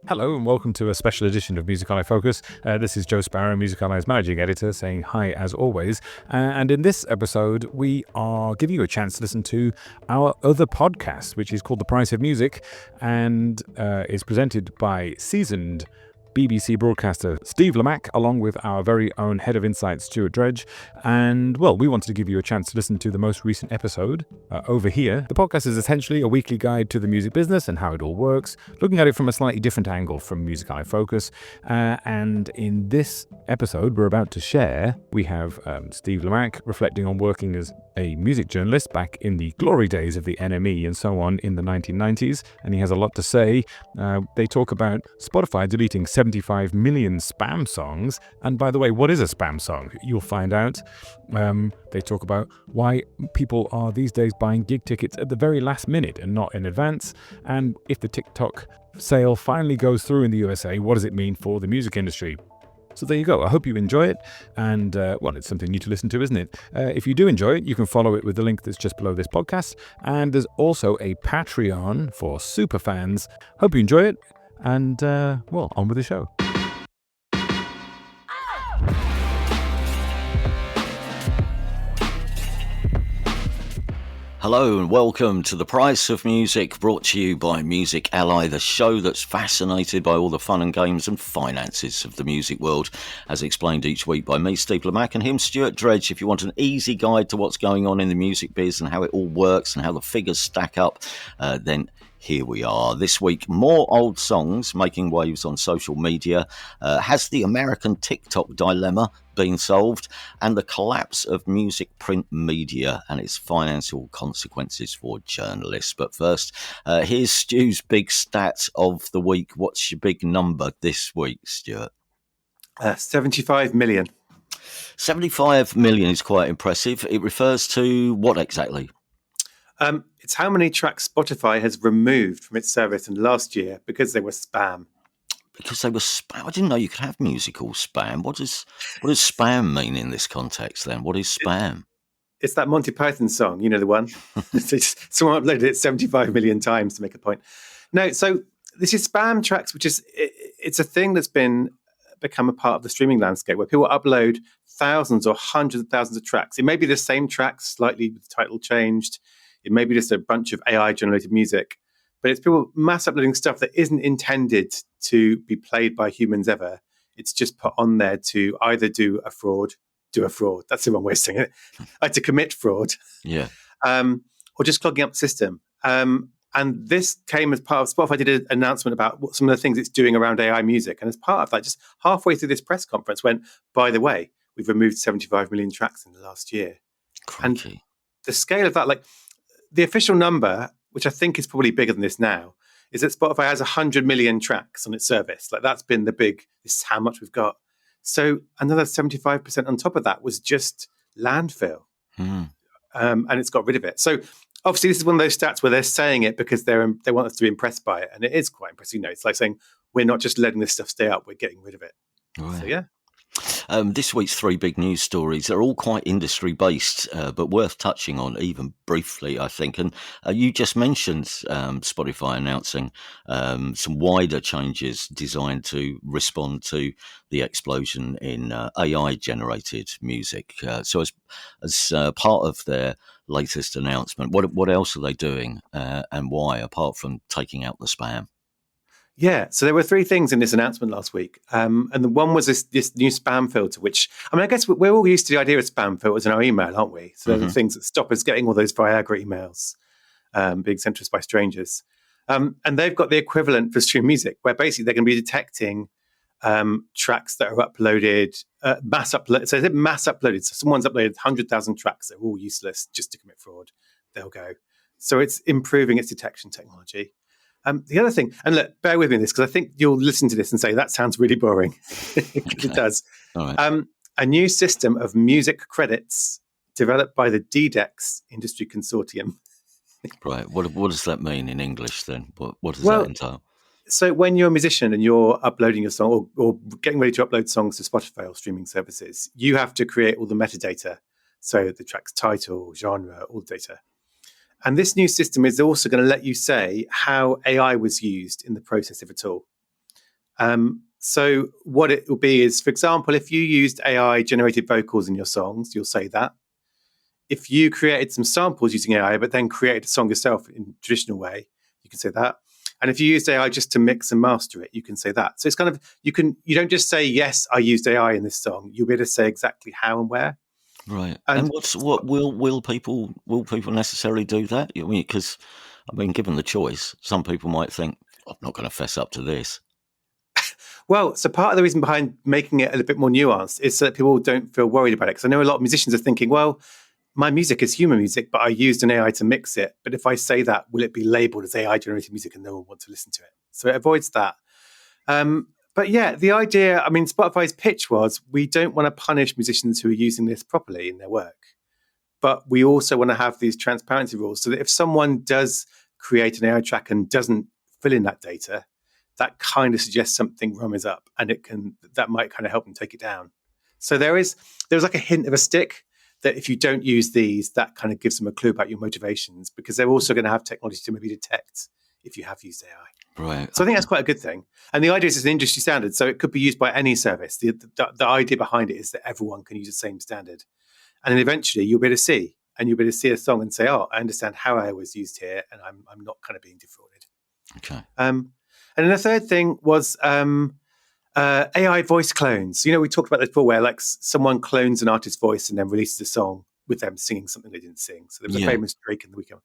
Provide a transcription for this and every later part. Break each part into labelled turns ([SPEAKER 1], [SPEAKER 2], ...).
[SPEAKER 1] Hello and welcome to a special edition of Music Ally Focus. This is Joe Sparrow, Music Ally's managing editor, saying hi as always. And in this episode, we are giving you a chance to listen to our other podcast, which is called The Price of Music, and is presented by seasoned BBC broadcaster Steve Lamacq, along with our very own head of insight, Stuart Dredge. And, well, we wanted to give you a chance to listen to the most recent episode over here. The podcast is essentially a weekly guide to the music business and how it all works, looking at it from a slightly different angle from Music Ally Focus. And in this episode we're about to share, we have Steve Lamacq reflecting on working as a music journalist back in the glory days of the NME and so on in the 1990s, and he has a lot to say. They talk about Spotify deleting 75 million spam songs, and by the way, what is a spam song? You'll find out. They talk about why people are these days buying gig tickets at the very last minute and not in advance, and if the TikTok sale finally goes through in the USA, what does it mean for the music industry? So there you go. I hope you enjoy it. And, well, it's something new to listen to, isn't it? If you do enjoy it, you can follow it with the link that's just below this podcast. And there's also a Patreon for super fans. Hope you enjoy it. And, well, on with the show.
[SPEAKER 2] Hello and welcome to The Price of Music, brought to you by Music Ally, the show that's fascinated by all the fun and games and finances of the music world, as explained each week by me, Steve Lamacq, and him, Stuart Dredge. If you want an easy guide to what's going on in the music biz and how it all works and how the figures stack up, then here we are. This week, more old songs making waves on social media. Has the American TikTok dilemma been solved? And the collapse of music print media and its financial consequences for journalists. But first, here's Stu's big stat of the week. What's your big number this week, Stuart?
[SPEAKER 3] 75 million.
[SPEAKER 2] 75 million is quite impressive. It refers to what exactly?
[SPEAKER 3] It's how many tracks Spotify has removed from its service in the last year because they were spam.
[SPEAKER 2] Because they were spam. I didn't know you could have musical spam. What does spam mean in this context then? What is spam?
[SPEAKER 3] It's that Monty Python song, you know the one? Someone uploaded it 75 million times to make a point. No, so this is spam tracks, which is, it's a thing that's become a part of the streaming landscape where people upload thousands or hundreds of thousands of tracks. It may be the same tracks, slightly with the title changed. It may be just a bunch of AI-generated music, but it's people mass uploading stuff that isn't intended to be played by humans ever. It's just put on there to either do a fraud. That's the wrong way of saying it. To commit fraud.
[SPEAKER 2] Yeah.
[SPEAKER 3] Or just clogging up the system. And this came as part of Spotify did an announcement about what some of the things it's doing around AI music. And as part of that, just halfway through this press conference went, by the way, we've removed 75 million tracks in the last year.
[SPEAKER 2] Crikey.
[SPEAKER 3] And the scale of that, like, the official number, which I think is probably bigger than this now, is that Spotify has 100 million tracks on its service. Like, that's been this is how much we've got. So another 75% on top of that was just landfill. And it's got rid of it. So obviously this is one of those stats where they're saying it because they want us to be impressed by it. And it is quite impressive. You know, it's like saying, we're not just letting this stuff stay up, we're getting rid of it.
[SPEAKER 2] Right.
[SPEAKER 3] So yeah.
[SPEAKER 2] This week's three big news stories are all quite industry-based, but worth touching on even briefly, I think. And you just mentioned Spotify announcing some wider changes designed to respond to the explosion in AI-generated music. So as part of their latest announcement, what else are they doing and why, apart from taking out the spam?
[SPEAKER 3] Yeah, so there were three things in this announcement last week. And the one was this new spam filter, which, I mean, I guess we're all used to the idea of spam filters in our email, aren't we? So they're the things that stop us getting all those Viagra emails being sent to us by strangers. And they've got the equivalent for stream music, where basically they're going to be detecting tracks that are uploaded, mass uploaded. So is it mass uploaded? So someone's uploaded 100,000 tracks that are all useless just to commit fraud. They'll go. So it's improving its detection technology. The other thing, and look, bear with me on this, because I think you'll listen to this and say, that sounds really boring. It does.
[SPEAKER 2] All right.
[SPEAKER 3] A new system of music credits developed by the DDEX Industry Consortium.
[SPEAKER 2] Right. What does that mean in English then? What does that entail?
[SPEAKER 3] So when you're a musician and you're uploading a song or getting ready to upload songs to Spotify or streaming services, you have to create all the metadata. So the track's title, genre, all the data. And this new system is also going to let you say how AI was used in the process, if at all. So what it will be is, for example, if you used AI generated vocals in your songs, you'll say that. If you created some samples using AI, but then created a song yourself in a traditional way, you can say that. And if you used AI just to mix and master it, you can say that. So it's kind of, you don't just say, yes, I used AI in this song. You'll be able to say exactly how and where.
[SPEAKER 2] Right.
[SPEAKER 3] And
[SPEAKER 2] And what will people necessarily do that? I mean, because given the choice, some people might think, I'm not going to fess up to this.
[SPEAKER 3] well, so part of the reason behind making it a little bit more nuanced is so that people don't feel worried about it. Because I know a lot of musicians are thinking, well, my music is human music, but I used an AI to mix it. But if I say that, will it be labeled as AI generated music and no one wants to listen to it? So it avoids that. But yeah, the idea, I mean, Spotify's pitch was, we don't want to punish musicians who are using this properly in their work. But we also want to have these transparency rules so that if someone does create an AI track and doesn't fill in that data, that kind of suggests something wrong is up, and that might kind of help them take it down. So there's like a hint of a stick that if you don't use these, that kind of gives them a clue about your motivations, because they're also going to have technology to maybe detect if you have used AI.
[SPEAKER 2] Right.
[SPEAKER 3] So I think that's quite a good thing. And the idea is it's an industry standard, so it could be used by any service. The idea behind it is that everyone can use the same standard. And then eventually you'll be able to see, and you'll be able to see a song and say, oh, I understand how AI was used here, and I'm not kind of being defrauded.
[SPEAKER 2] Okay.
[SPEAKER 3] And then the third thing was AI voice clones. You know, we talked about this before, where like someone clones an artist's voice and then releases a song with them singing something they didn't sing. So there was a famous Drake in the weekend.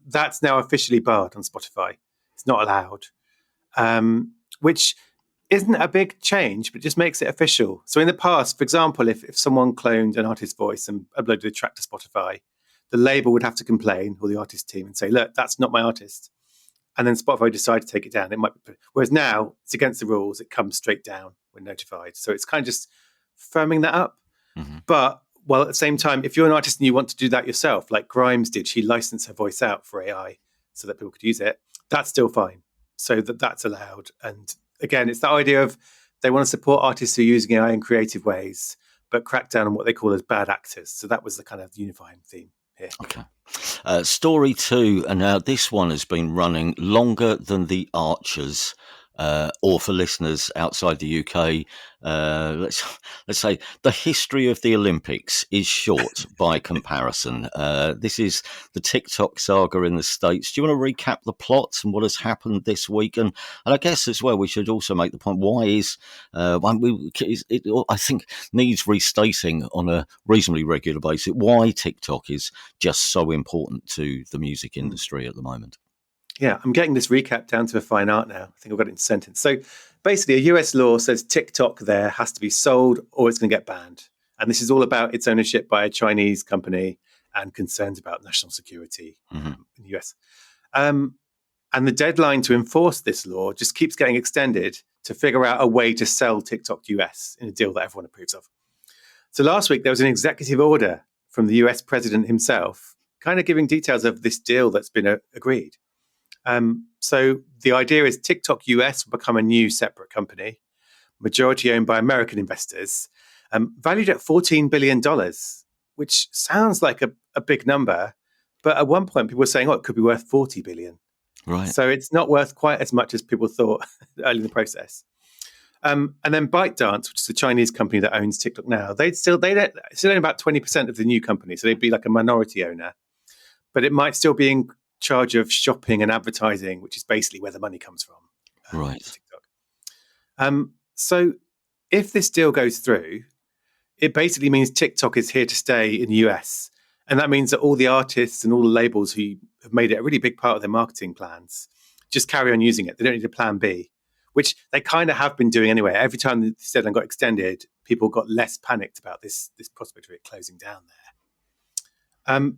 [SPEAKER 3] That's now officially barred on Spotify. It's not allowed, which isn't a big change, but just makes it official. So in the past, for example, if someone cloned an artist's voice and uploaded a track to Spotify, the label would have to complain, or the artist team, and say, look, that's not my artist. And then Spotify decided to take it down. It might be, whereas now it's against the rules. It comes straight down when notified. So it's kind of just firming that up.
[SPEAKER 2] Mm-hmm.
[SPEAKER 3] But while at the same time, if you're an artist and you want to do that yourself, like Grimes did, she licensed her voice out for AI so that people could use it. That's still fine. So that's allowed. And again, it's the idea of they want to support artists who are using AI in creative ways, but crack down on what they call as bad actors. So that was the kind of unifying theme here.
[SPEAKER 2] Okay. Story 2, and now this one has been running longer than The Archers, or for listeners outside the UK, let's say the history of the Olympics is short by comparison. This is the TikTok saga in the States. Do you want to recap the plot and what has happened this week? And I guess as well, we should also make the point, I think needs restating on a reasonably regular basis, why TikTok is just so important to the music industry at the moment.
[SPEAKER 3] Yeah, I'm getting this recap down to a fine art now. I think I've got it in sentence. So basically, a US law says TikTok there has to be sold or it's going to get banned. And this is all about its ownership by a Chinese company and concerns about national security in the US. And the deadline to enforce this law just keeps getting extended to figure out a way to sell TikTok US in a deal that everyone approves of. So last week, there was an executive order from the US president himself, kind of giving details of this deal that's been agreed. So the idea is TikTok US will become a new separate company, majority owned by American investors, valued at $14 billion, which sounds like a big number. But at one point, people were saying, it could be worth $40 billion.
[SPEAKER 2] Right.
[SPEAKER 3] So it's not worth quite as much as people thought early in the process. And then ByteDance, which is the Chinese company that owns TikTok now, they still own about 20% of the new company. So they'd be like a minority owner. But it might still be in charge of shopping and advertising, which is basically where the money comes from.
[SPEAKER 2] Right.
[SPEAKER 3] TikTok. So if this deal goes through, it basically means TikTok is here to stay in the US. And that means that all the artists and all the labels who have made it a really big part of their marketing plans just carry on using it. They don't need a plan B, which they kind of have been doing anyway. Every time the deadline got extended, people got less panicked about this prospect of it closing down there.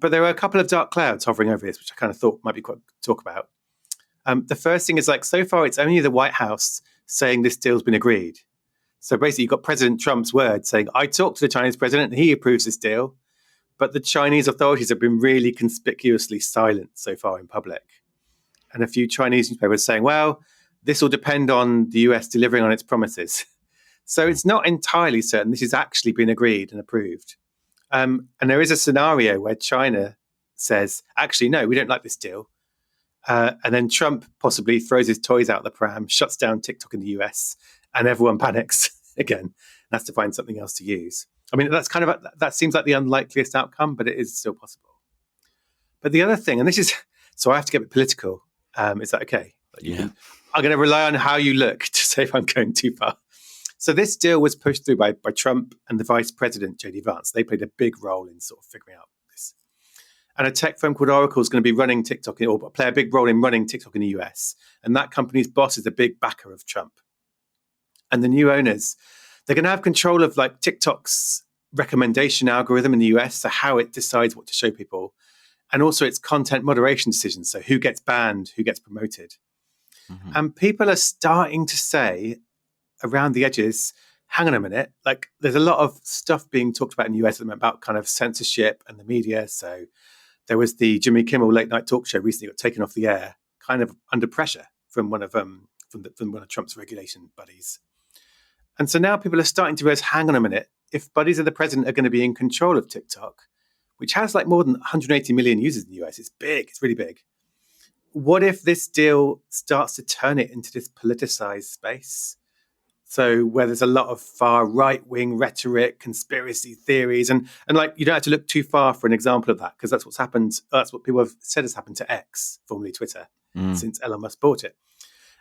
[SPEAKER 3] But there are a couple of dark clouds hovering over this, which I kind of thought might be quite good to talk about. The first thing is, like, so far it's only the White House saying this deal's been agreed. So basically you've got President Trump's word saying, I talked to the Chinese president and he approves this deal. But the Chinese authorities have been really conspicuously silent so far in public. And a few Chinese newspapers saying, well, this will depend on the US delivering on its promises. So it's not entirely certain this has actually been agreed and approved. And there is a scenario where China says, actually, no, we don't like this deal. And then Trump possibly throws his toys out the pram, shuts down TikTok in the US, and everyone panics again and has to find something else to use. I mean, that seems like the unlikeliest outcome, but it is still possible. But the other thing, and this is, so I have to get a bit political. Is that okay? I'm going to rely on how you look to say if I'm going too far. So this deal was pushed through by Trump and the Vice President, J.D. Vance. They played a big role in sort of figuring out this. And a tech firm called Oracle is going to be running TikTok, or play a big role in running TikTok in the US. And that company's boss is a big backer of Trump. And the new owners, they're going to have control of like TikTok's recommendation algorithm in the US, so how it decides what to show people, and also its content moderation decisions, so who gets banned, who gets promoted. Mm-hmm. And people are starting to say around the edges, hang on a minute, like there's a lot of stuff being talked about in the US at the moment about kind of censorship and the media. So there was the Jimmy Kimmel late night talk show recently got taken off the air, kind of under pressure from one of Trump's regulation buddies. And so now people are starting to realize, hang on a minute, if buddies of the president are going to be in control of TikTok, which has like more than 180 million users in the US, it's big, it's really big. What if this deal starts to turn it into this politicized space? So where there's a lot of far right-wing rhetoric, conspiracy theories, and like you don't have to look too far for an example of that, because that's what's happened. That's what people have said has happened to X, formerly Twitter, since Elon Musk bought it.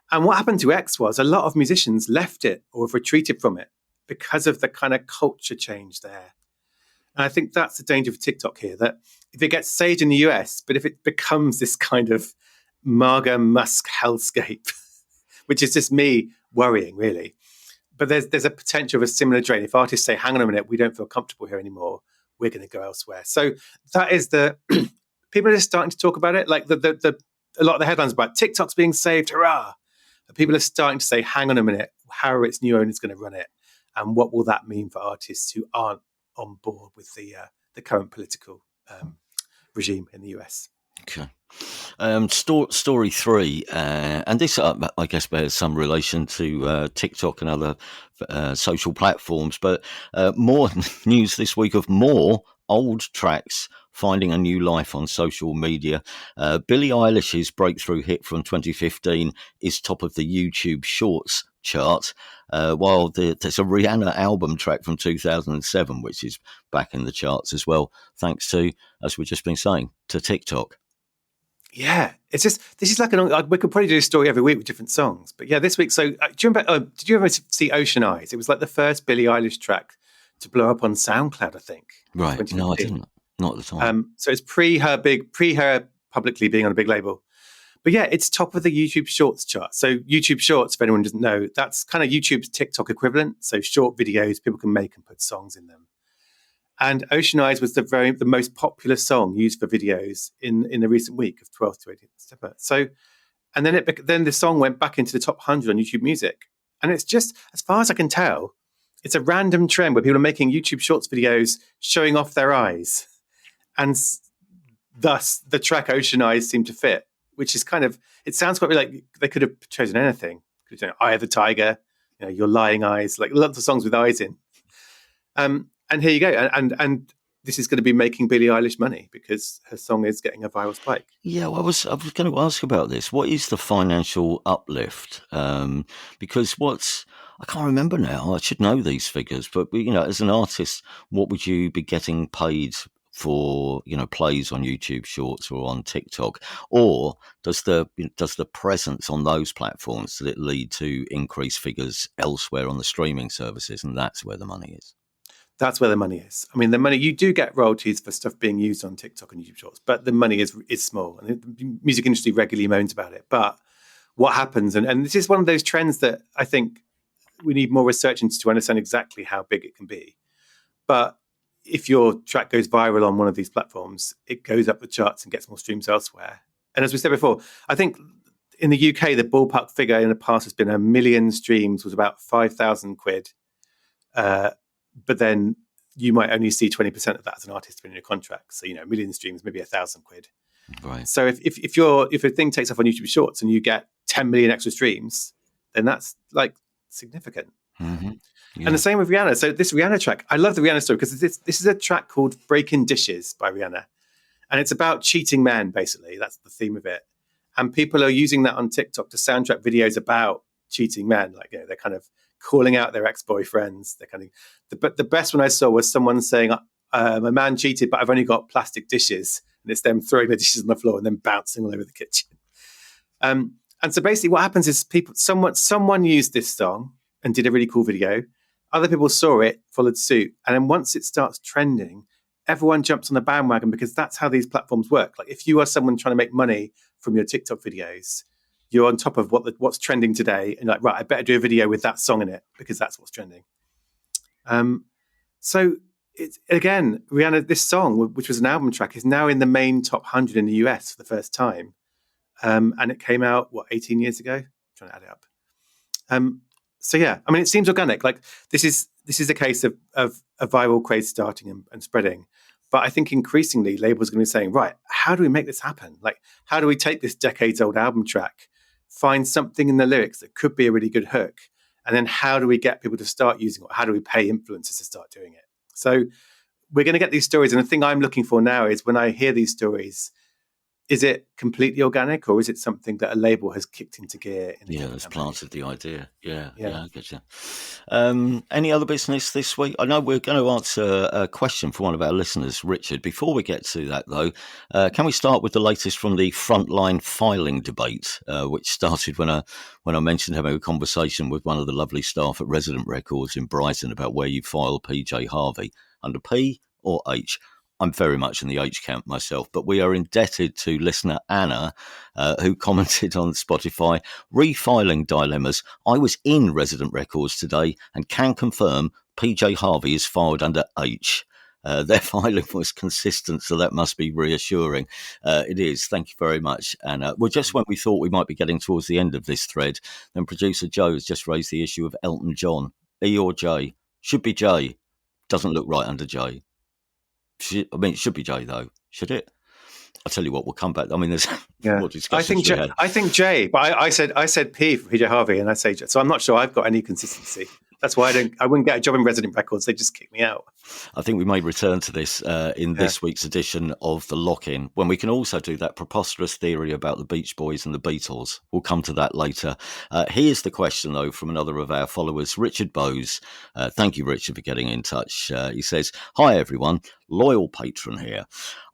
[SPEAKER 3] And what happened to X was a lot of musicians left it or have retreated from it because of the kind of culture change there. And I think that's the danger for TikTok here, that if it gets saved in the US, but if it becomes this kind of MAGA Musk hellscape, which is just me worrying, really. But there's a potential of a similar drain. If artists say, hang on a minute, we don't feel comfortable here anymore, we're going to go elsewhere. So that is people are just starting to talk about it. Like a lot of the headlines about TikTok's being saved, hurrah. But people are starting to say, hang on a minute, how are its new owners going to run it? And what will that mean for artists who aren't on board with the current political regime in the US?
[SPEAKER 2] Okay. Story 3, and this, I guess, bears some relation to TikTok and other social platforms, but more news this week of more old tracks finding a new life on social media. Billie Eilish's breakthrough hit from 2015 is top of the YouTube Shorts chart, while there's a Rihanna album track from 2007, which is back in the charts as well, thanks to, as we've just been saying, to TikTok.
[SPEAKER 3] Yeah, it's just, this is like we could probably do a story every week with different songs. But yeah, this week, so do you remember, did you ever see Ocean Eyes? It was like the first Billie Eilish track to blow up on SoundCloud, I think.
[SPEAKER 2] Right, no, I didn't. Not at the time.
[SPEAKER 3] So it's pre her publicly being on a big label. But yeah, it's top of the YouTube Shorts chart. So YouTube Shorts, if anyone doesn't know, that's kind of YouTube's TikTok equivalent. So short videos people can make and put songs in them. And Ocean Eyes was the most popular song used for videos in the recent week of 12th to 18th September. So, and then the song went back into the top 100 on YouTube Music. And it's just, as far as I can tell, it's a random trend where people are making YouTube Shorts videos showing off their eyes. And thus the track Ocean Eyes seemed to fit, which is kind of, it sounds quite like they could have chosen anything. Could have done Eye of the Tiger, Your Lying Eyes, like lots of songs with eyes in. And here you go. And this is going to be making Billie Eilish money because her song is getting a viral spike.
[SPEAKER 2] Yeah, well, I was going to ask about this. What is the financial uplift? Because I can't remember now. I should know these figures, but as an artist, what would you be getting paid for, plays on YouTube Shorts or on TikTok? Or does the presence on those platforms, does it lead to increased figures elsewhere on the streaming services, and that's where the money is?
[SPEAKER 3] That's where the money is. I mean, the money, you do get royalties for stuff being used on TikTok and YouTube Shorts, but the money is small. And the music industry regularly moans about it. But what happens, and this is one of those trends that I think we need more research into to understand exactly how big it can be. But if your track goes viral on one of these platforms, it goes up the charts and gets more streams elsewhere. And as we said before, I think in the UK, the ballpark figure in the past has been 1 million streams was about 5,000 quid. But then you might only see 20% of that as an artist in your contract. So, 1 million streams, maybe 1,000 quid.
[SPEAKER 2] Right.
[SPEAKER 3] So if a thing takes off on YouTube Shorts and you get 10 million extra streams, then that's like significant.
[SPEAKER 2] Mm-hmm. Yeah.
[SPEAKER 3] And the same with Rihanna. So this Rihanna track, I love the Rihanna story because this is a track called Breaking Dishes by Rihanna. And it's about cheating men, basically. That's the theme of it. and people are using that on TikTok to soundtrack videos about cheating men. Like, they're kind of calling out their ex-boyfriends. They're kind of, but the best one I saw was someone saying, "My man cheated, but I've only got plastic dishes," and it's them throwing the dishes on the floor and then bouncing all over the kitchen. And so basically, what happens is someone used this song and did a really cool video. Other people saw it, followed suit, and then once it starts trending, everyone jumps on the bandwagon, because that's how these platforms work. Like, if you are someone trying to make money from your TikTok videos, you're on top of what's trending today, and like, right, I better do a video with that song in it because that's what's trending. So it's, again, Rihanna, this song, which was an album track, is now in the main top 100 in the US for the first time, and it came out 18 years ago. I'm trying to add it up. So yeah, I mean, it seems organic. Like, this is a case of a viral craze starting and spreading. But I think increasingly labels are going to be saying, right, how do we make this happen? Like, how do we take this decades-old album track, find something in the lyrics that could be a really good hook, and then how do we get people to start using it? How do we pay influencers to start doing it? So we're going to get these stories. And the thing I'm looking for now is, when I hear these stories, is it completely organic, or is it something that a label has kicked into gear?
[SPEAKER 2] That's planted the idea. Yeah, I get you. Any other business this week? I know we're going to answer a question from one of our listeners, Richard. Before we get to that, though, can we start with the latest from the frontline filing debate, which started when I mentioned having a conversation with one of the lovely staff at Resident Records in Brighton about where you file PJ Harvey, under P or H. I'm very much in the H camp myself, but we are indebted to listener Anna, who commented on Spotify, refiling dilemmas. I was in Resident Records today and can confirm PJ Harvey is filed under H. Their filing was consistent, so that must be reassuring. It is. Thank you very much, Anna. Well, just when we thought we might be getting towards the end of this thread, then producer Joe has just raised the issue of Elton John. E or J? Should be J. Doesn't look right under J. It should be J, though. Should it? I'll tell you what, we'll come back. I mean, there's more discussions.
[SPEAKER 3] I think J, but I said P for PJ Harvey, and I say J. So I'm not sure I've got any consistency. That's why I wouldn't get a job in Resident Records. They just kick me out.
[SPEAKER 2] I think we may return to this in this week's edition of The Lock-In, when we can also do that preposterous theory about the Beach Boys and the Beatles. We'll come to that later. Here's the question, though, from another of our followers, Richard Bowes. Thank you, Richard, for getting in touch. He says, "Hi, everyone. Loyal patron here.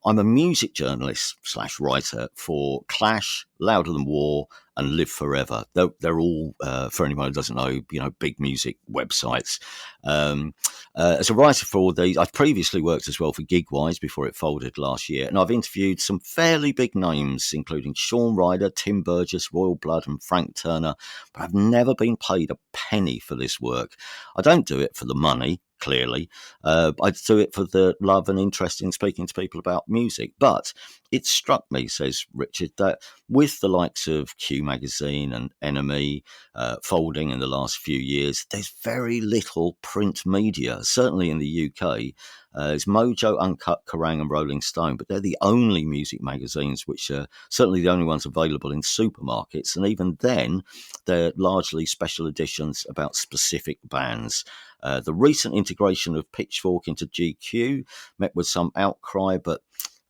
[SPEAKER 2] I'm a music journalist / writer for Clash, Louder Than War, and Live Forever. They're all, for anyone who doesn't know, big music websites. As a writer for all these, I've previously worked as well for Gigwise before it folded last year, and I've interviewed some fairly big names, including Shaun Ryder, Tim Burgess, Royal Blood, and Frank Turner, but I've never been paid a penny for this work. I don't do it for the money, clearly. I do it for the love and interest in speaking to people about music. But it struck me," says Richard, "that with the likes of Q Magazine and NME folding in the last few years, there's very little print media, certainly in the UK. There's Mojo, Uncut, Kerrang and Rolling Stone, but they're the only music magazines which are certainly the only ones available in supermarkets. And even then, they're largely special editions about specific bands. The recent integration of Pitchfork into GQ met with some outcry, but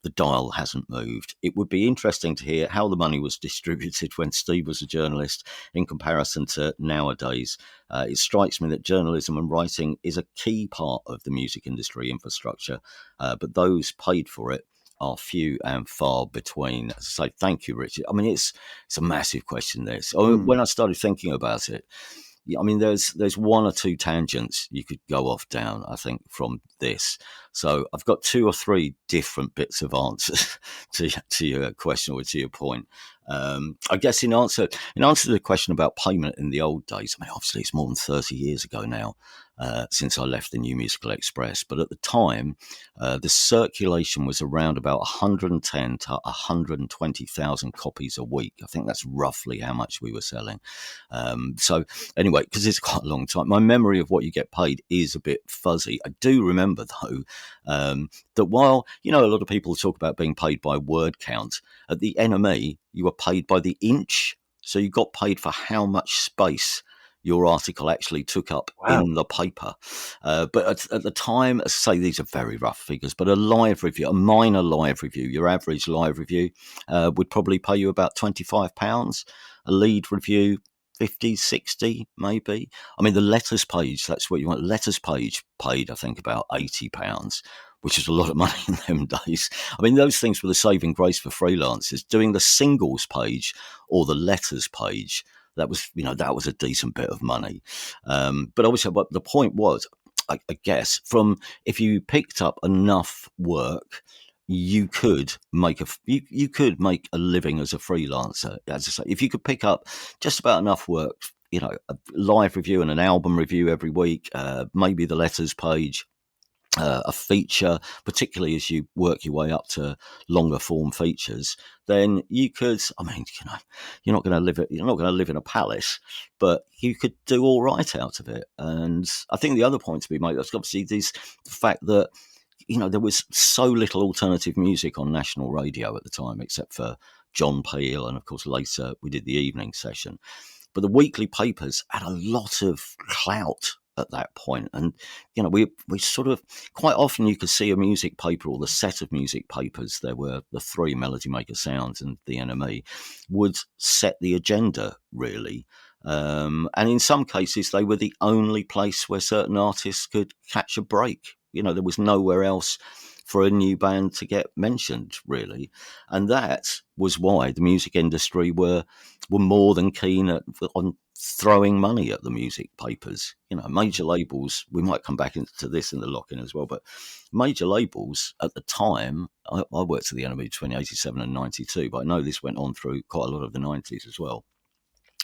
[SPEAKER 2] the dial hasn't moved. It would be interesting to hear how the money was distributed when Steve was a journalist in comparison to nowadays. It strikes me that journalism and writing is a key part of the music industry infrastructure, but those paid for it are few and far between." So thank you, Richard. I mean, it's a massive question, this. When I started thinking about it, I mean, there's one or two tangents you could go off down, I think, from this. So I've got two or three different bits of answers to your question or to your point. I guess in answer to the question about payment in the old days, I mean, obviously it's more than 30 years ago now since I left the New Musical Express. But at the time, the circulation was around about 110 to 120,000 copies a week. I think that's roughly how much we were selling. So anyway, because it's quite a long time, my memory of what you get paid is a bit fuzzy. I do remember, though, that while, a lot of people talk about being paid by word count, at the NME, you were paid by the inch. So you got paid for how much space your article actually took up
[SPEAKER 3] Wow.
[SPEAKER 2] in the paper. But at the time, as I say, these are very rough figures, but a live review, a minor live review, your average live review would probably pay you about £25. A lead review, 50, 60, maybe. I mean, the letters page, that's what you want. Letters page paid, I think, about £80, which is a lot of money in them days. I mean, those things were the saving grace for freelancers. Doing the singles page or the letters page, that was a decent bit of money. But obviously, but the point was, I guess, from if you picked up enough work, you could make you could make a living as a freelancer. As I say, if you could pick up just about enough work, a live review and an album review every week, maybe the letters page, a feature, particularly as you work your way up to longer form features, then you could. I mean, you're not going to live in a palace, but you could do all right out of it. And I think the other point to be made is obviously the fact that there was so little alternative music on national radio at the time, except for John Peel, and of course later we did the evening session. But the weekly papers had a lot of clout at that point, and we sort of quite often you could see a music paper or the set of music papers. There were the three, Melody Maker Sounds and the NME, would set the agenda really. And in some cases, they were the only place where certain artists could catch a break. There was nowhere else for a new band to get mentioned, really. And that was why the music industry were more than keen on throwing money at the music papers. Major labels, we might come back into this in the lock-in as well, but major labels at the time, I worked at the NME between 87 and 92, but I know this went on through quite a lot of the 90s as well.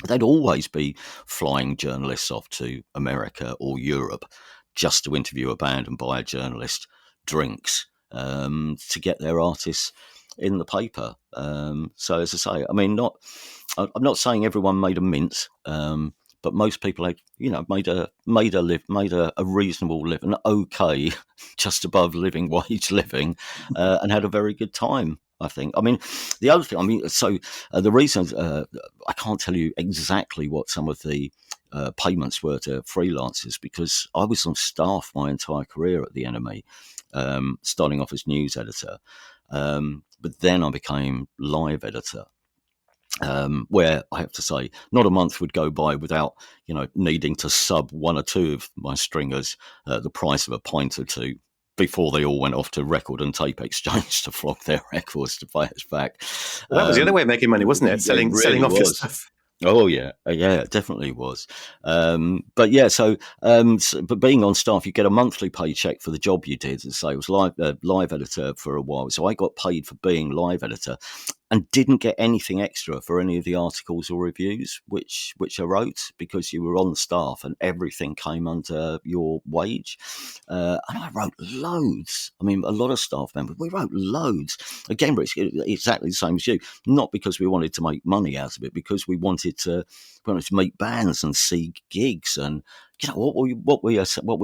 [SPEAKER 2] They'd always be flying journalists off to America or Europe just to interview a band and buy a journalist drinks to get their artists in the paper. So as I say, I mean, I'm not saying everyone made a mint, but most people had, made a reasonable living, okay, just above living wage living, and had a very good time. I think. I mean, the other thing. So the reason I can't tell you exactly what some of the payments were to freelancers, because I was on staff my entire career at the NME, starting off as news editor, but then I became live editor. Where I have to say, not a month would go by without, needing to sub one or two of my stringers the price of a pint or two before they all went off to record and tape exchange to flog their records to pay us back.
[SPEAKER 3] Well, that was the other way of making money, wasn't it? Selling off your stuff.
[SPEAKER 2] Oh yeah, it definitely was. But being on staff, you get a monthly paycheck for the job you did. And say, I was live editor for a while, so I got paid for being live editor, and didn't get anything extra for any of the articles or reviews which I wrote, because you were on staff and everything came under your wage. And I wrote loads. I mean, a lot of staff members, we wrote loads. Again, it's exactly the same as you. Not because we wanted to make money out of it, because we wanted to meet bands and see gigs, and what we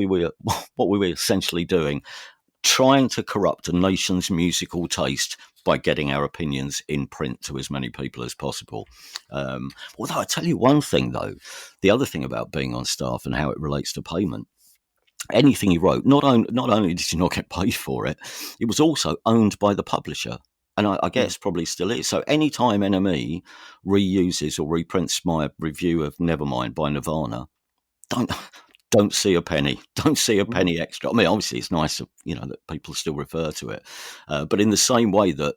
[SPEAKER 2] were essentially doing, trying to corrupt a nation's musical taste by getting our opinions in print to as many people as possible. Although I tell you one thing, though, the other thing about being on staff and how it relates to payment, anything you wrote, not only did you not get paid for it, it was also owned by the publisher. And I guess probably still is. So anytime NME reuses or reprints my review of Nevermind by Nirvana, don't see a penny. Don't see a penny extra. I mean, obviously it's nice, that people still refer to it. But in the same way that,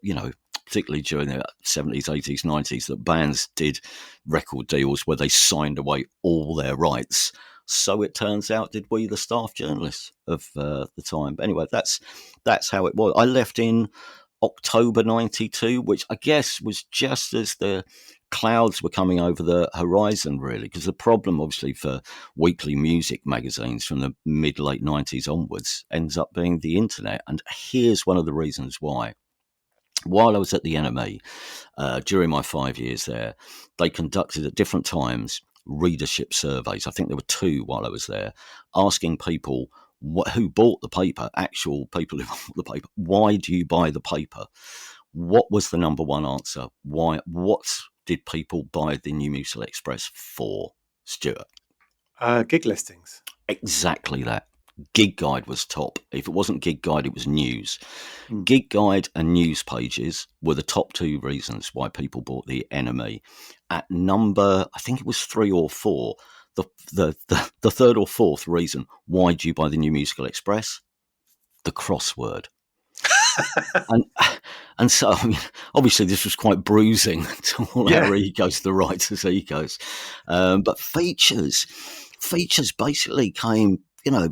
[SPEAKER 2] particularly during the 70s, 80s, 90s, that bands did record deals where they signed away all their rights, so it turns out did we, the staff journalists of the time. But anyway, that's how it was. I left in October 92, which I guess was just as the clouds were coming over the horizon, really, because the problem, obviously, for weekly music magazines from the mid-late 90s onwards ends up being the internet. And here's one of the reasons why. While I was at the NME, during my 5 years there, they conducted at different times readership surveys. I think there were two while I was there, asking people who bought the paper, actual people who bought the paper, why do you buy the paper? What was the number one answer? Why? What did people buy the New Musical Express for, Stuart?
[SPEAKER 3] Gig listings.
[SPEAKER 2] Exactly that. Gig Guide was top. If it wasn't Gig Guide, it was news.
[SPEAKER 3] Mm.
[SPEAKER 2] Gig Guide and news pages were the top two reasons why people bought the NME. At number, I think it was 3 or 4, the third or fourth reason why do you buy the New Musical Express? The crossword. And and so, I mean, obviously this was quite bruising to all
[SPEAKER 3] Yeah.
[SPEAKER 2] our egos, the writers' egos. But features basically came,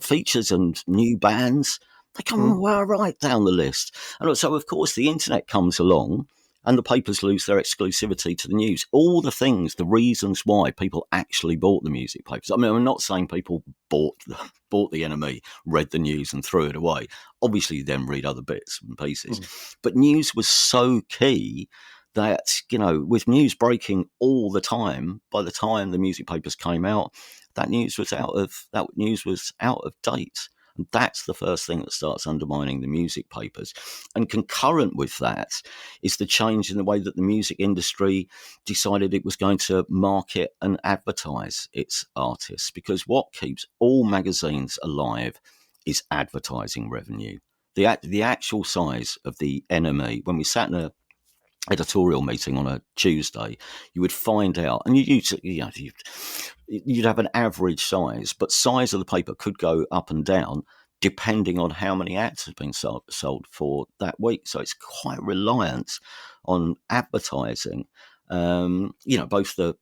[SPEAKER 2] features and new bands, they come right down the list. And so, of course, the internet comes along and the papers lose their exclusivity to the news. All the things, the reasons why people actually bought the music papers. I mean, I'm not saying people bought the NME, read the news and threw it away. Obviously, you then read other bits and pieces. But news was so key that, with news breaking all the time, by the time the music papers came out, that news was out of date. And that's the first thing that starts undermining the music papers. And concurrent with that is the change in the way that the music industry decided it was going to market and advertise its artists. Because what keeps all magazines alive is advertising revenue. The actual size of the NME, when we sat in a editorial meeting on a Tuesday, you would find out, and you'd have an average size, but size of the paper could go up and down depending on how many ads have been sold for that week. So it's quite reliant on advertising. Both we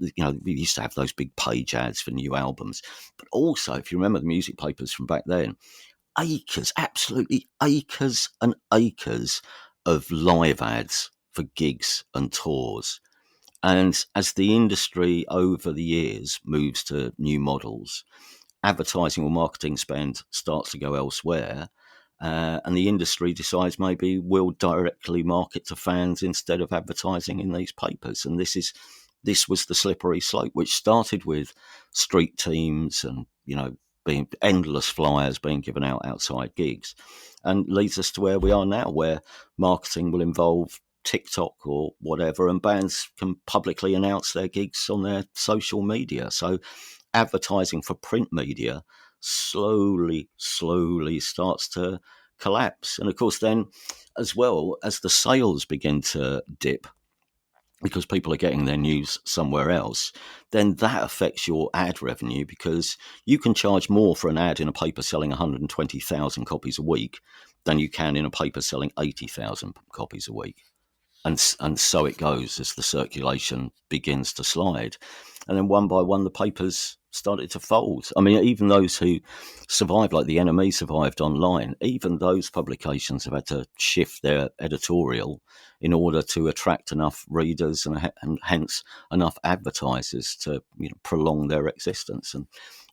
[SPEAKER 2] used to have those big page ads for new albums, but also, if you remember the music papers from back then, absolutely acres and acres of live ads for gigs and tours. And as the industry over the years moves to new models, advertising or marketing spend starts to go elsewhere. And the industry decides maybe we'll directly market to fans instead of advertising in these papers. And this was the slippery slope, which started with street teams and, being endless flyers being given out outside gigs, and leads us to where we are now, where marketing will involve TikTok or whatever, and bands can publicly announce their gigs on their social media. So advertising for print media slowly starts to collapse. And of course, then as well as the sales begin to dip, because people are getting their news somewhere else, then that affects your ad revenue, because you can charge more for an ad in a paper selling 120,000 copies a week than you can in a paper selling 80,000 copies a week. And so it goes as the circulation begins to slide. And then one by one, the papers started to fold. I mean, even those who survived, like the NME survived online, even those publications have had to shift their editorial in order to attract enough readers and hence enough advertisers to prolong their existence. And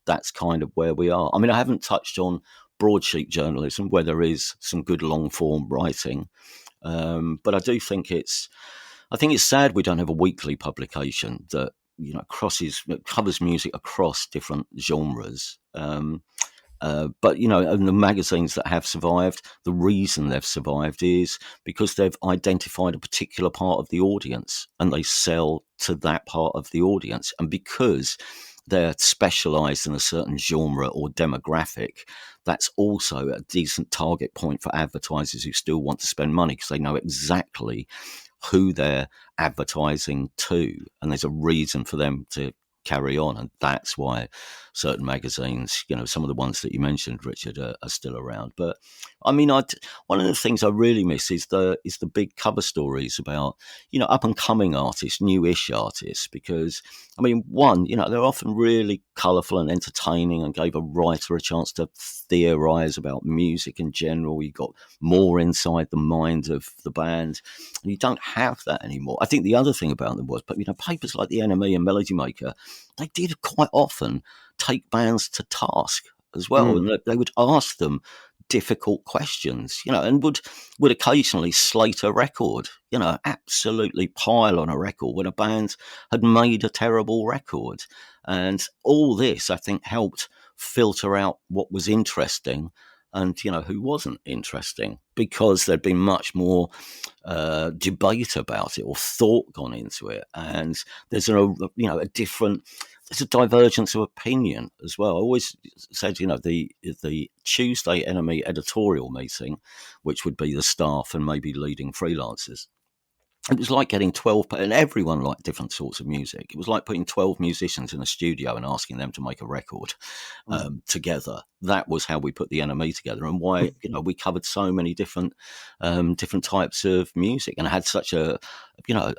[SPEAKER 2] that's kind of where we are. I mean, I haven't touched on broadsheet journalism, where there is some good long form writing. But I do think it's sad we don't have a weekly publication that covers music across different genres. But and the magazines that have survived, the reason they've survived is because they've identified a particular part of the audience and they sell to that part of the audience, and because they're specialized in a certain genre or demographic, that's also a decent target point for advertisers who still want to spend money, because they know exactly who they're advertising to, and there's a reason for them to carry on. And that's why certain magazines, some of the ones that you mentioned, Richard, are still around. But I mean, one of the things I really miss is the big cover stories about up and coming artists, newish artists, because I mean, one, they're often really colourful and entertaining and gave a writer a chance to theorise about music in general. You got more inside the mind of the band, and you don't have that anymore. I think the other thing about them was, but papers like the NME and Melody Maker, they did quite often take bands to task as well, and they would ask them difficult questions, and would occasionally slate a record, absolutely pile on a record when a band had made a terrible record. And all this, I think, helped filter out what was interesting and who wasn't interesting, because there'd been much more debate about it or thought gone into it, and there's a different. There's a divergence of opinion as well. I always said, the Tuesday Enemy editorial meeting, which would be the staff and maybe leading freelancers. It was like getting 12, and everyone liked different sorts of music. It was like putting 12 musicians in a studio and asking them to make a record together. That was how we put the NME together, and why we covered so many different types of music, and had such a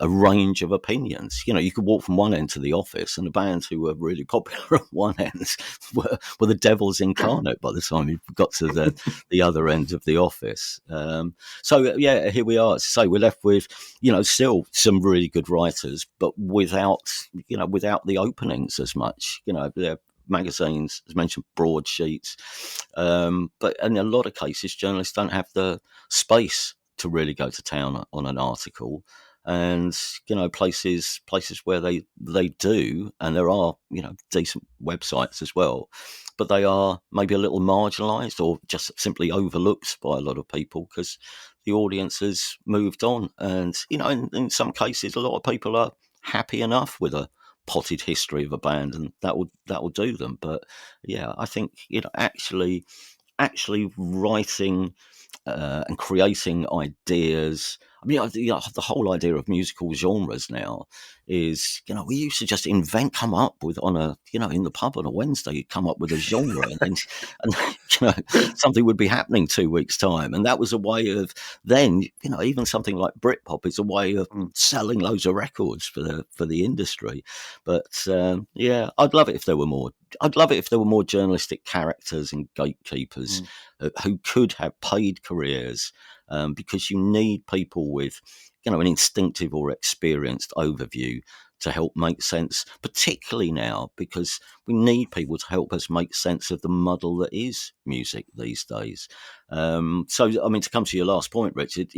[SPEAKER 2] range of opinions. You could walk from one end to the office, and the bands who were really popular at one end were the devils incarnate by the time you got to the other end of the office. So here we are. So we're left with still some really good writers, but without the openings as much. They're magazines, as mentioned, broadsheets, but in a lot of cases, journalists don't have the space to really go to town on an article. And places where they do, and there are decent websites as well, but they are maybe a little marginalised or just simply overlooked by a lot of people because the audience has moved on. And in some cases, a lot of people are happy enough with a potted history of a band, and that will do them. But yeah, I think actually writing and creating ideas. I mean, the whole idea of musical genres now is, we used to just come up with in the pub on a Wednesday, you'd come up with a genre, and something would be happening 2 weeks' time, and that was a way of then, even something like Britpop is a way of selling loads of records for the industry. But I'd love it if there were more. I'd love it if there were more journalistic characters and gatekeepers who could have paid careers, because you need people with, an instinctive or experienced overview to help make sense, particularly now, because we need people to help us make sense of the muddle that is music these days. So, I mean, to come to your last point, Richard,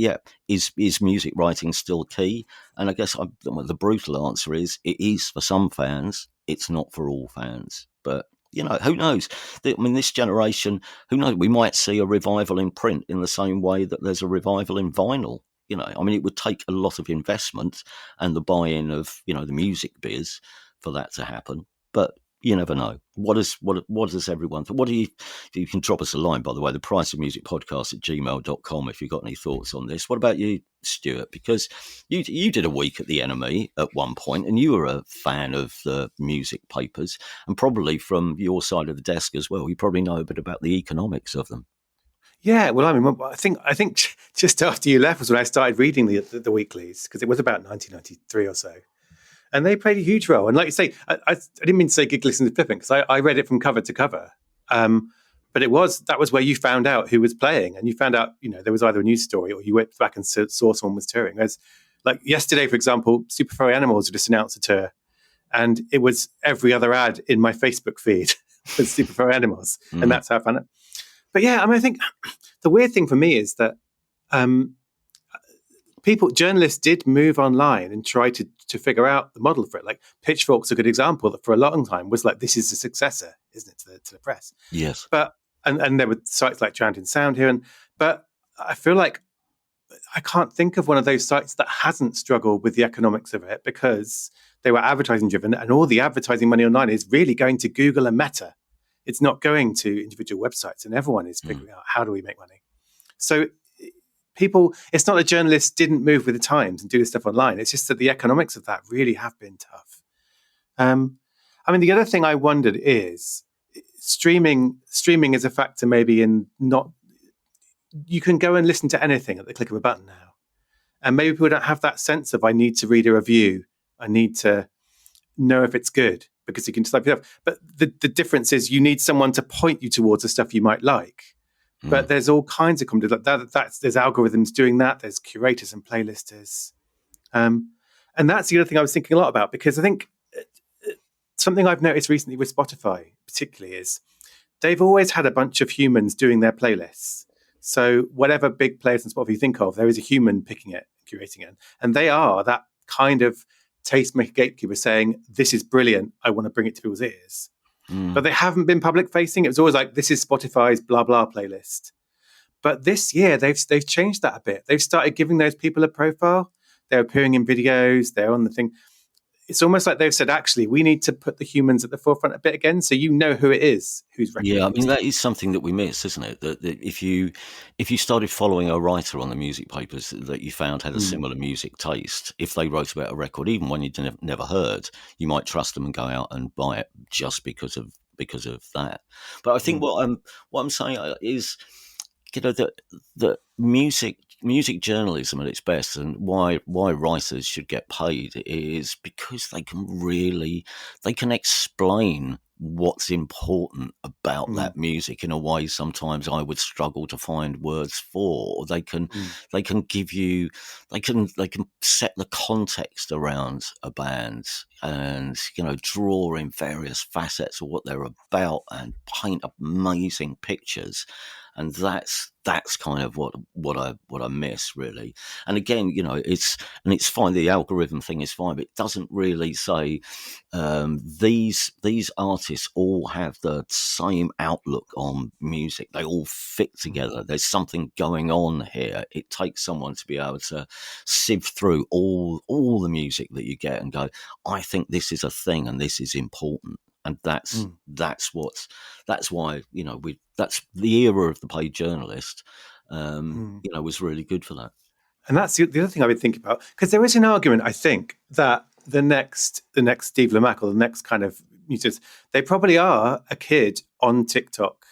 [SPEAKER 2] is music writing still key? And I guess the brutal answer is it is for some fans. It's not for all fans. But who knows? I mean, this generation, who knows? We might see a revival in print in the same way that there's a revival in vinyl. I mean, it would take a lot of investment and the buy-in of, the music biz for that to happen. But you never know. What does everyone think? You can drop us a line, by the way, the price of music podcast @gmail.com if you've got any thoughts on this. What about you, Stuart? Because you did a week at the NME at one point, and you were a fan of the music papers, and probably from your side of the desk as well, you probably know a bit about the economics of them.
[SPEAKER 3] Yeah, well, I mean, I think just after you left was when I started reading the weeklies, because it was about 1993 or so. And they played a huge role. And like you say, I didn't mean to say gig listening to flipping, because I read it from cover to cover. But that was where you found out who was playing, and you found out, there was either a news story or you went back and saw someone was touring. There's, like yesterday, for example, Super Furry Animals just announced a tour, and it was every other ad in my Facebook feed was Super Furry Animals, and that's how I found it. But yeah, I mean, I think the weird thing for me is that journalists did move online and try to figure out the model for it. Like Pitchfork's a good example that for a long time was like, this is the successor, isn't it, to the press?
[SPEAKER 2] Yes.
[SPEAKER 3] But and there were sites like Drowned in Sound here, but I feel like I can't think of one of those sites that hasn't struggled with the economics of it, because they were advertising driven, and all the advertising money online is really going to Google and Meta. It's not going to individual websites, and everyone is figuring out, how do we make money? So it's not that journalists didn't move with the times and do this stuff online. It's just that the economics of that really have been tough. I mean, the other thing I wondered is streaming is a factor maybe in not, you can go and listen to anything at the click of a button now. And maybe people don't have that sense of, I need to read a review. I need to know if it's good, because you can just type it up. But the difference is you need someone to point you towards the stuff you might like. But there's all kinds of content. There's algorithms doing that. There's curators and playlisters. And that's the other thing I was thinking a lot about, because I think something I've noticed recently with Spotify particularly is they've always had a bunch of humans doing their playlists. So whatever big players on Spotify you think of, there is a human picking it, curating it. And they are that kind of tastemaker gatekeeper saying, this is brilliant, I want to bring it to people's ears. but they haven't been public facing. It was always like, this is Spotify's blah blah playlist. But this year they've changed that a bit. They've started giving those people a profile. They're appearing in videos. They're on the thing. It's almost like they've said, actually, we need to put the humans at the forefront a bit again, so you know who it is who's
[SPEAKER 2] Yeah, I
[SPEAKER 3] recommending.
[SPEAKER 2] mean that is something that we miss, isn't it? That if you started following a writer on the music papers that you found had a similar music taste, if they wrote about a record, even one you'd never heard, you might trust them and go out and buy it just because of that. But I think what I'm saying is, that music journalism at its best, and why writers should get paid, is because they can explain what's important about that music in a way sometimes I would struggle to find words for. They can give you, they can set the context around a band, and draw in various facets of what they're about and paint amazing pictures. And that's kind of what I miss, really. And again, it's fine. The algorithm thing is fine, but it doesn't really say these artists all have the same outlook on music. They all fit together. There's something going on here. It takes someone to be able to sift through all the music that you get and go, I think this is a thing and this is important. And that's why that's the era of the paid journalist. Was really good for that.
[SPEAKER 3] And that's the other thing I would think about, because there is an argument, I think, that the next Steve Lamacq or the next kind of musicians, they probably are a kid on TikTok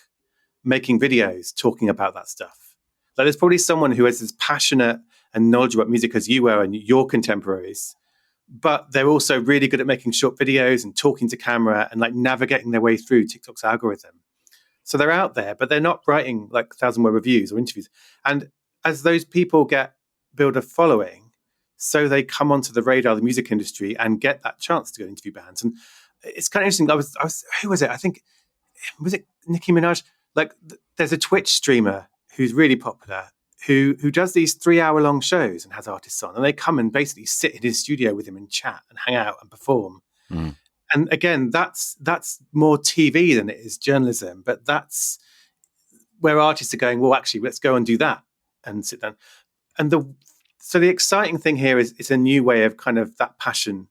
[SPEAKER 3] making videos talking about that stuff. Like there's probably someone who is as passionate and knowledgeable about music as you were and your contemporaries, but they're also really good at making short videos and talking to camera and like navigating their way through TikTok's algorithm. So they're out there, but they're not writing like 1,000-word reviews or interviews. And as those people build a following, so they come onto the radar of the music industry and get that chance to go interview bands. And it's kind of interesting. I was who was it? I think, was it Nicki Minaj? Like there's a Twitch streamer who's really popular who does these 3-hour-long shows and has artists on, and they come and basically sit in his studio with him and chat and hang out and perform. And again, that's more TV than it is journalism, but that's where artists are going, well, actually, let's go and do that and sit down. And so the exciting thing here is it's a new way of kind of that passion,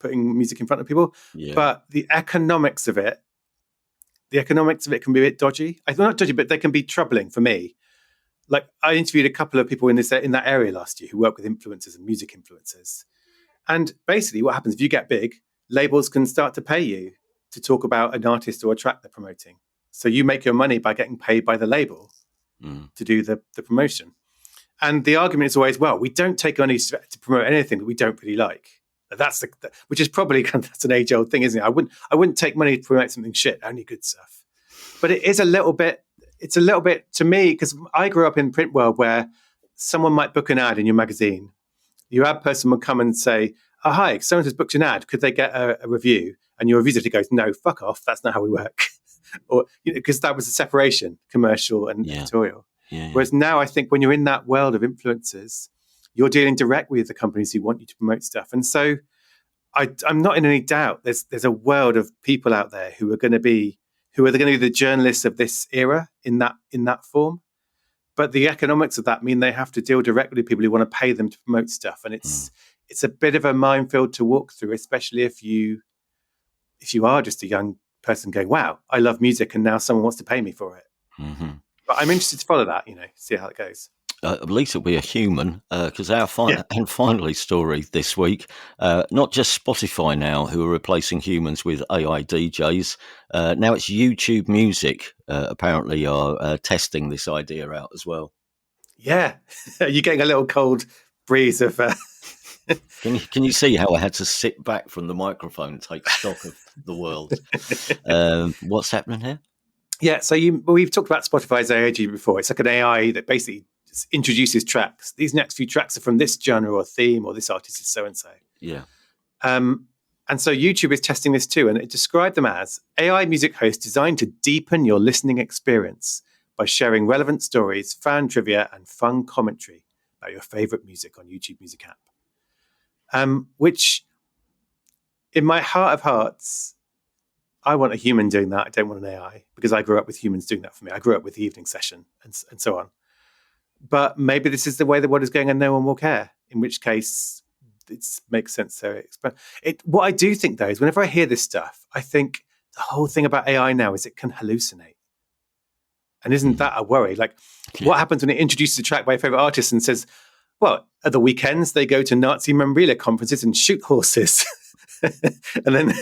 [SPEAKER 3] putting music in front of people. Yeah. But the economics of it can be a bit dodgy. Not dodgy, but they can be troubling for me. Like I interviewed a couple of people in that area last year who work with influencers and music influencers. And basically what happens if you get big, labels can start to pay you to talk about an artist or a track they're promoting. So you make your money by getting paid by the label to do the promotion. And the argument is always, well, we don't take money to promote anything that we don't really like. Which is probably that's an age-old thing, isn't it? I wouldn't take money to promote something shit, only good stuff. But it is a little bit to me, because I grew up in print world where someone might book an ad in your magazine. Your ad person would come and say, oh, hi, someone has booked an ad. Could they get a review? And your review goes, no, fuck off. That's not how we work. Or because that was a separation, commercial and editorial. Yeah. Whereas now I think when you're in that world of influencers, you're dealing directly with the companies who want you to promote stuff. And so I'm not in any doubt there's a world of people out there who are going to be the journalists of this era in that form. But the economics of that mean they have to deal directly with people who want to pay them to promote stuff. And it's a bit of a minefield to walk through, especially if you are just a young person going, wow, I love music and now someone wants to pay me for it. Mm-hmm. But I'm interested to follow that, see how it goes.
[SPEAKER 2] At least it'll be a human, because our and finally story this week, not just Spotify now who are replacing humans with AI DJs. Now it's YouTube Music apparently are testing this idea out as well.
[SPEAKER 3] Yeah, you're getting a little cold breeze of.
[SPEAKER 2] Can you see how I had to sit back from the microphone and take stock of the world? What's happening here?
[SPEAKER 3] Yeah, so we've talked about Spotify's AIG before. It's like an AI that basically introduces tracks. These next few tracks are from this genre or theme, or this artist is so and so.
[SPEAKER 2] Yeah.
[SPEAKER 3] And so YouTube is testing this too, and it described them as AI music hosts designed to deepen your listening experience by sharing relevant stories, fan trivia, and fun commentary about your favorite music on YouTube Music app. Which, in my heart of hearts, I want a human doing that. I don't want an AI, because I grew up with humans doing that for me. I grew up with the evening session and so on. But maybe this is the way the world is going and no one will care, in which case it makes sense. So what I do think, though, is whenever I hear this stuff, I think the whole thing about AI now is it can hallucinate. And isn't that a worry? Like, what happens when it introduces a track by a favorite artist and says, well, at the weekends, they go to Nazi memorabilia conferences and shoot horses. And then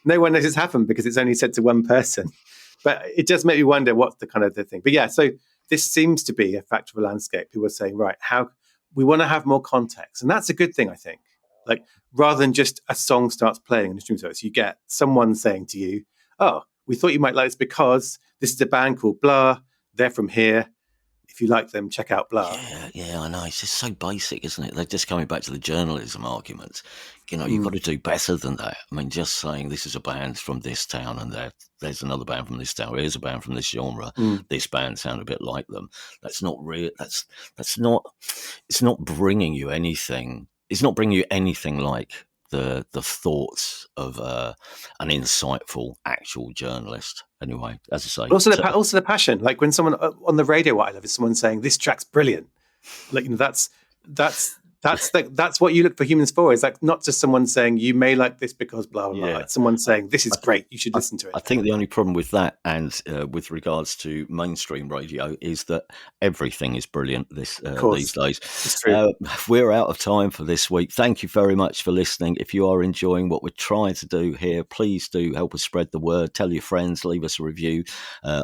[SPEAKER 3] no one knows it's happened because it's only said to one person. But it does make me wonder what's the kind of the thing. But yeah, so this seems to be a fact of the landscape. People are saying, right, how we want to have more context. And that's a good thing, I think. Like, rather than just a song starts playing in the stream service, you get someone saying to you, oh, we thought you might like this because this is a band called blah. They're from here. If you like them, check out blah.
[SPEAKER 2] Yeah, I know. It's just so basic, isn't it? They're just coming back to the journalism arguments. You've got to do better than that. I mean, just saying this is a band from this town and there's another band from this town. Here's a band from this genre. This band sound a bit like them. That's not real. That's not. It's not bringing you anything. It's not bringing you anything like the thoughts of an insightful actual journalist. Anyway, as I say,
[SPEAKER 3] but also the passion. Like when someone on the radio, what I love is someone saying this track's brilliant. Like that's what you look for humans for. Is like not just someone saying you may like this because blah blah blah. Like someone saying this is great. You should listen to it.
[SPEAKER 2] I think the only problem with that, and with regards to mainstream radio, is that everything is brilliant these days.
[SPEAKER 3] It's true.
[SPEAKER 2] We're out of time for this week. Thank you very much for listening. If you are enjoying what we're trying to do here, please do help us spread the word. Tell your friends. Leave us a review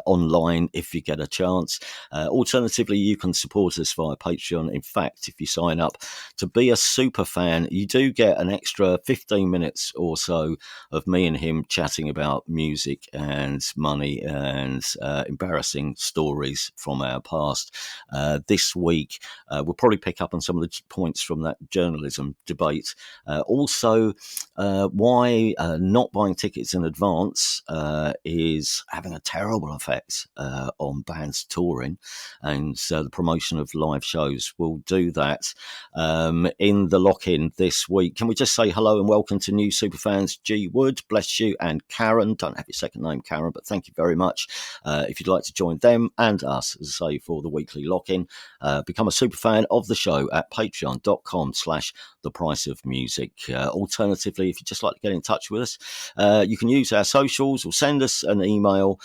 [SPEAKER 2] online if you get a chance. Alternatively, you can support us via Patreon. In fact, if you sign up to be a super fan, you do get an extra 15 minutes or so of me and him chatting about music and money and embarrassing stories from our past. This week, we'll probably pick up on some of the points from that journalism debate. Also, why not buying tickets in advance is having a terrible effect on bands touring, and the promotion of live shows will do that. In the lock-in this week, can we just say hello and welcome to new superfans G Wood, bless you, and Karen. Don't have your second name, Karen, but thank you very much. If you'd like to join them and us, as I say, for the weekly lock-in, become a superfan of the show at patreon.com/thepriceofmusic. Alternatively, if you'd just like to get in touch with us, you can use our socials or send us an email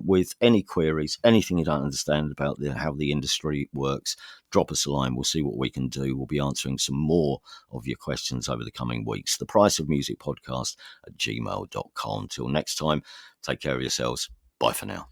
[SPEAKER 2] with any queries, anything you don't understand about how the industry works. Drop us a line. We'll see what we can do. We'll be answering some more of your questions over the coming weeks. The Price of Music podcast at gmail.com. Till next time, take care of yourselves. Bye for now.